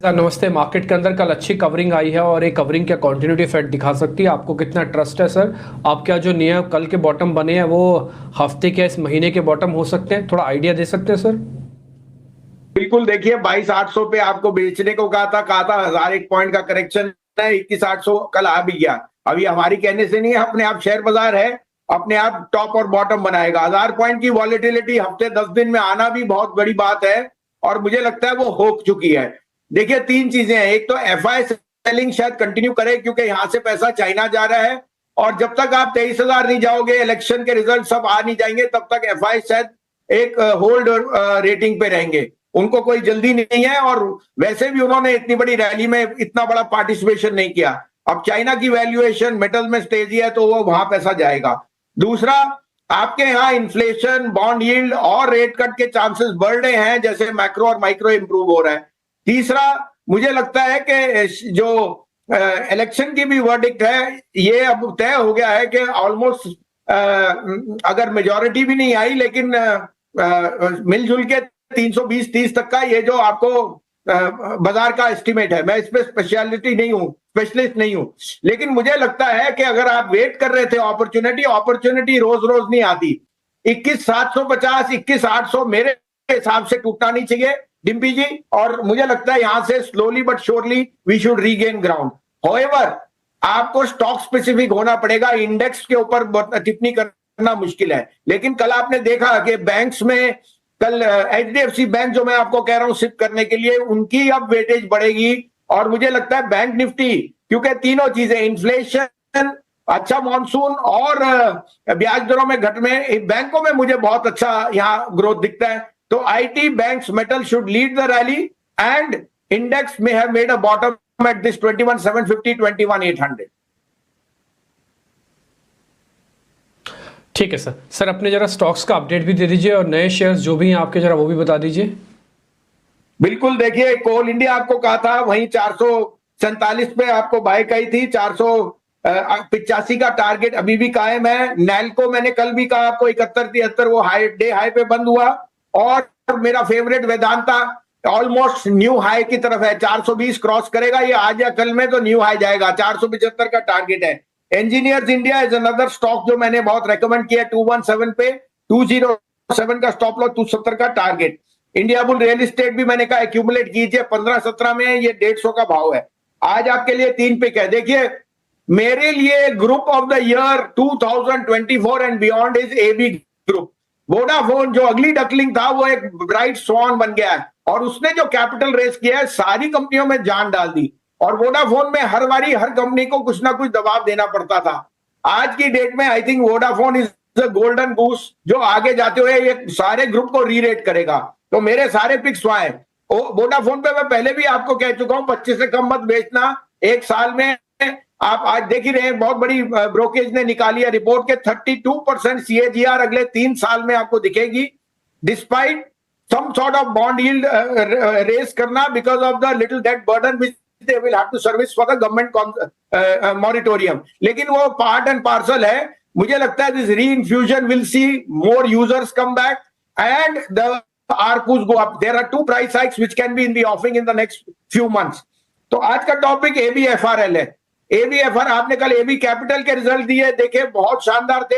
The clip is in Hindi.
सर नमस्ते। मार्केट के अंदर कल अच्छी कवरिंग आई है और ये कवरिंग क्या कंटिन्यूटी इफेक्ट दिखा सकती है? आपको कितना ट्रस्ट है सर? आप क्या जो नियम कल के बॉटम बने हैं वो हफ्ते के इस महीने के बॉटम हो सकते हैं? थोड़ा आइडिया दे सकते हैं सर? बिल्कुल देखिए 22,800 पे आपको बेचने को कहा था 1001 पॉइंट का करेक्शन है। 21,800 कल आ भी गया। अभी हमारी कहने से नहीं है, अपने आप शेयर बाजार है, अपने आप टॉप और बॉटम बनाएगा। 1000 पॉइंट की वॉलेटिलिटी हफ्ते 10 दिन में आना भी बहुत बड़ी बात है और मुझे लगता है वो हो चुकी है। देखिए तीन चीजें हैं, एक तो एफआई सेलिंग शायद कंटिन्यू करे क्योंकि यहां से पैसा चाइना जा रहा है और जब तक आप 23,000 नहीं जाओगे, इलेक्शन के रिजल्ट सब आ नहीं जाएंगे, तब तक एफआई शायद एक होल्ड रेटिंग पे रहेंगे। उनको कोई जल्दी नहीं है और वैसे भी उन्होंने इतनी बड़ी रैली में इतना बड़ा पार्टिसिपेशन नहीं किया। अब चाइना की वैल्यूएशन मेटल में तेजी है तो वो वहां पैसा जाएगा। दूसरा, आपके यहाँ इन्फ्लेशन, बॉन्ड यील्ड और रेट कट के चांसेस बढ़ रहे हैं, जैसे मैक्रो और माइक्रो इंप्रूव हो रहा है। तीसरा, मुझे लगता है कि जो इलेक्शन की भी वर्डिक्ट है, ये अब तय हो गया है कि ऑलमोस्ट अगर मेजॉरिटी भी नहीं आई लेकिन मिलजुल के 320-30 तक का ये जो आपको बाजार का एस्टिमेट है। मैं इस पे स्पेशलिस्ट नहीं हूं, लेकिन मुझे लगता है कि अगर आप वेट कर रहे थे अपॉर्चुनिटी रोज रोज नहीं आती। 21,750, 21,800 मेरे हिसाब से टूटना नहीं चाहिए डिम्पी जी, और मुझे लगता है यहां से slowly but surely we should regain ground. However, आपको स्टॉक स्पेसिफिक होना पड़ेगा, इंडेक्स के ऊपर टिप्पणी करना मुश्किल है। लेकिन कल आपने देखा कि बैंक्स में, कल एचडीएफसी बैंक जो मैं आपको कह रहा हूं शिफ्ट करने के लिए, उनकी अब वेटेज बढ़ेगी और मुझे लगता है बैंक निफ्टी, क्योंकि तीनों चीजें, इन्फ्लेशन, अच्छा मॉनसून और ब्याज दरों में घट में, बैंकों में मुझे बहुत अच्छा यहाँ ग्रोथ दिखता है। तो IT, banks, metal should lead the rally and index में have made a bottom at this 21,750, 21,800। ठीक है सर। सर अपने जरा स्टॉक्स का अपडेट भी दे दीजिए और नए शेयर्स जो भी हैं आपके जरा वो भी बता दीजिए। बिल्कुल, देखिए कोल इंडिया आपको कहा था वहीं 447 पे आपको बाय कही थी, 485 का टारगेट अभी भी कायम है। नैल्को मैंने कल भी कहा आपको 71-73 वो डे हाई पे बंद हुआ। और मेरा favourite Vedanta almost new high की तरफ है, 420 क्रॉस करेगा ये आज या कल में तो न्यू हाई जाएगा, 475 का टारगेट है। Engineers India is another stock जो मैंने बहुत रेकमेंड किया, 217 पे, 207 का स्टॉप लॉस, 270 का target. India bull real estate भी मैंने कहा एक्यूमुलेट कीजिए, 15-17 में ये 150 का भाव है। आज आपके लिए 3 पिक है। देखिए मेरे लिए group of the year 2024 and beyond is AB group. Vodafone जो अगली डकलिंग था वो एक ब्राइट स्वान बन गया है और उसने जो कैपिटल रेस किया है सारी कंपनियों में जान डाल दी। और वोडाफोन में हर बारी हर कंपनी को कुछ ना कुछ दबाव देना पड़ता था। आज की डेट में I think Vodafone is the golden goose जो आगे जाते हुए ये सारे ग्रुप को रीरेट करेगा। तो मेरे सारे पिक्स वहां है। वोडाफोन पे मैं पहले भी आपको कह चुका हूं 25 से कम मत बेचना एक साल में। आप आज देख ही रहे हैं, बहुत बड़ी ब्रोकेज ने निकाली है रिपोर्ट के 32% CAGR अगले 3 साल में आपको दिखेगी, despite some sort of bond yield rise करना because of the little debt burden which they will have to service for the government moratorium. लेकिन वो पार्ट एंड पार्सल है। मुझे लगता है दिस री infusion will see more users come back and the ARPUs go up. There are 2 price hikes which can be in the offing in the next few months. तो आज का टॉपिक ABFRL है। ABFR आपने कल AB कैपिटल के रिजल्ट दिए, देखे बहुत शानदार थे।